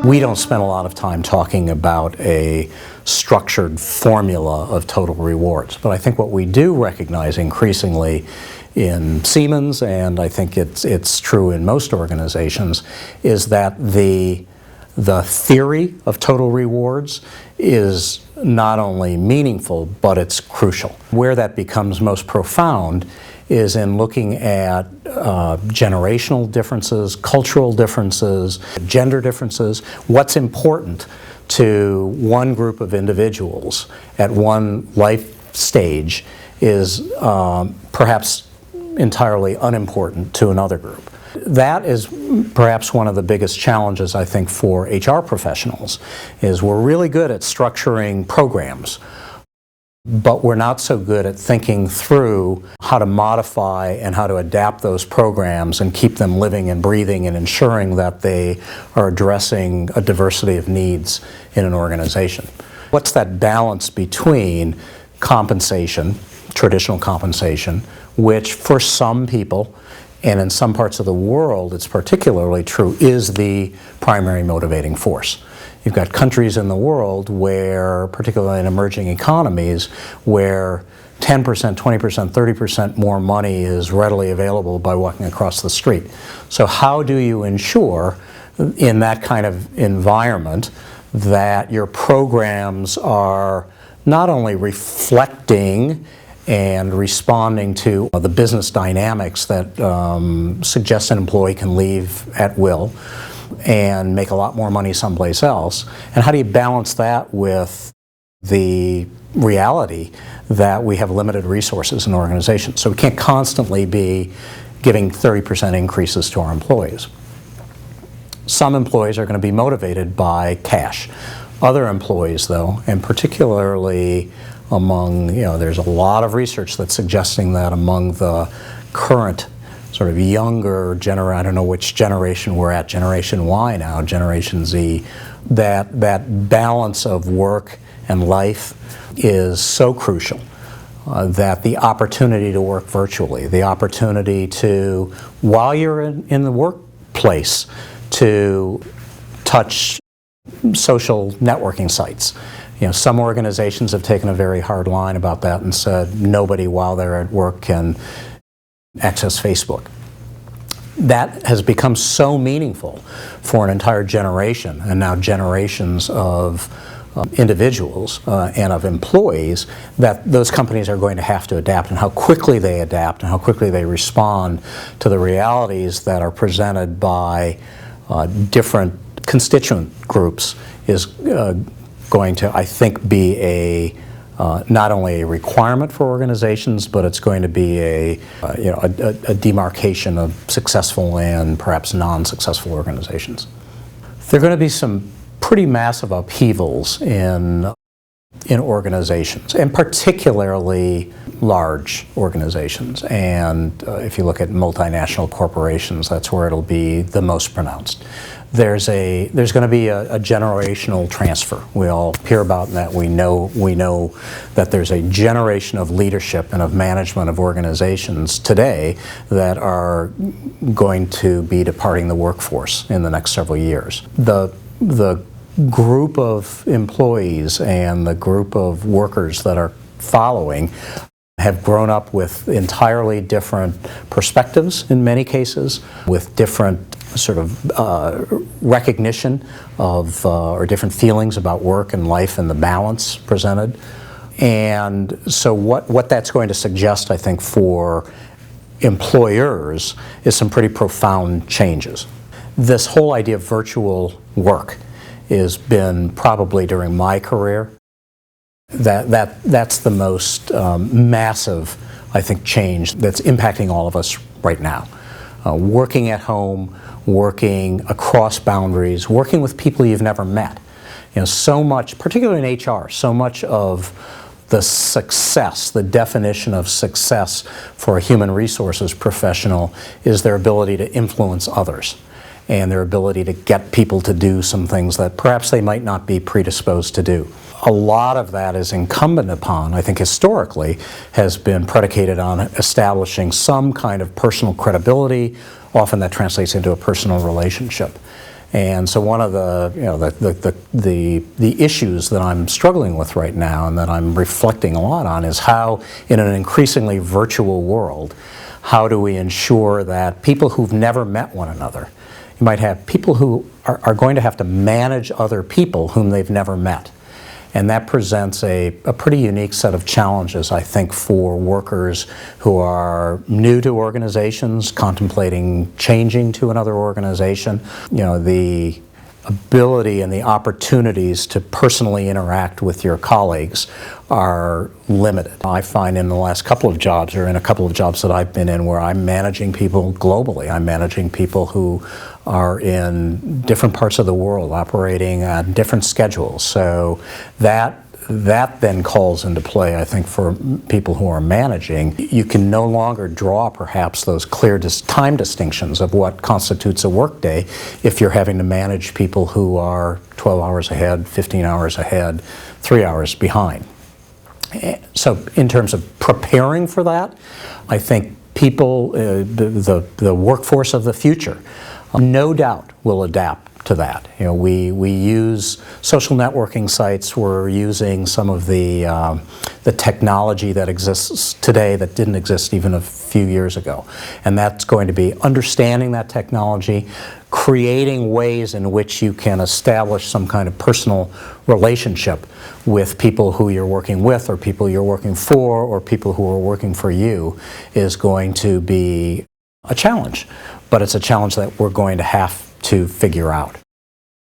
We don't spend a lot of time talking about a structured formula of total rewards, but I think what we do recognize increasingly in Siemens, and I think it's true in most organizations, is that the theory of total rewards is not only meaningful, but it's crucial. Where that becomes most profound is in looking at generational differences, cultural differences, gender differences. What's important to one group of individuals at one life stage is perhaps entirely unimportant to another group. That is perhaps one of the biggest challenges, I think, for HR professionals, is we're really good at structuring programs, but we're not so good at thinking through how to modify and how to adapt those programs and keep them living and breathing and ensuring that they are addressing a diversity of needs in an organization. What's that balance between compensation, traditional compensation, which for some people, and in some parts of the world it's particularly true, is the primary motivating force. You've got countries in the world where, particularly in emerging economies, where 10%, 20%, 30% more money is readily available by walking across the street. So how do you ensure in that kind of environment that your programs are not only reflecting and responding to the business dynamics that suggest an employee can leave at will and make a lot more money someplace else, and how do you balance that with the reality that we have limited resources in organizations? So we can't constantly be giving 30% increases to our employees. Some employees are going to be motivated by cash. Other employees, though, and particularly among, there's a lot of research that's suggesting that among the current sort of younger generation, I don't know which generation we're at, Generation Y now, Generation Z, that balance of work and life is so crucial that the opportunity to work virtually, the opportunity to, while you're in the workplace, to touch social networking sites. Some organizations have taken a very hard line about that and said nobody while they're at work can access Facebook. That has become so meaningful for an entire generation, and now generations of individuals and of employees, that those companies are going to have to adapt, and how quickly they adapt and how quickly they respond to the realities that are presented by different constituent groups is going to, I think, be not only a requirement for organizations, but it's going to be a demarcation of successful and perhaps non-successful organizations. There are going to be some pretty massive upheavals in organizations, and particularly large organizations. And if you look at multinational corporations, that's where it'll be the most pronounced. There's going to be a generational transfer. We all hear about that. We know that there's a generation of leadership and of management of organizations today that are going to be departing the workforce in the next several years. The group of employees and the group of workers that are following have grown up with entirely different perspectives in many cases, with different sort of recognition of or different feelings about work and life and the balance presented. And so what that's going to suggest, I think, for employers is some pretty profound changes. This whole idea of virtual work has been, probably during my career, that's the most massive, I think, change that's impacting all of us right now. Working at home, working across boundaries, working with people you've never met. So much, particularly in HR, so much of the success, the definition of success for a human resources professional is their ability to influence others and their ability to get people to do some things that perhaps they might not be predisposed to do. A lot of that is incumbent upon, I think historically, has been predicated on establishing some kind of personal credibility. Often that translates into a personal relationship. And so one of the, the issues that I'm struggling with right now and that I'm reflecting a lot on is how, in an increasingly virtual world, how do we ensure that people who've never met one another, you might have people who are going to have to manage other people whom they've never met. And that presents a pretty unique set of challenges, I think, for workers who are new to organizations, contemplating changing to another organization. The ability and the opportunities to personally interact with your colleagues are limited. I find in the last couple of jobs, or in a couple of jobs that I've been in, where I'm managing people globally. I'm managing people who are in different parts of the world, operating on different schedules. So that then calls into play, I think, for people who are managing. You can no longer draw perhaps those clear time distinctions of what constitutes a workday if you're having to manage people who are 12 hours ahead, 15 hours ahead, 3 hours behind. So in terms of preparing for that, I think people, the workforce of the future, no doubt will adapt to that. We use social networking sites. We're using some of the technology that exists today that didn't exist even a few years ago. And that's going to be understanding that technology, creating ways in which you can establish some kind of personal relationship with people who you're working with, or people you're working for, or people who are working for you, is going to be a challenge. But it's a challenge that we're going to have to figure out.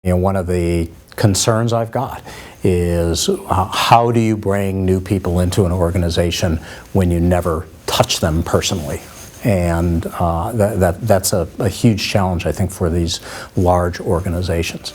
One of the concerns I've got is how do you bring new people into an organization when you never touch them personally? And that's a huge challenge, I think, for these large organizations.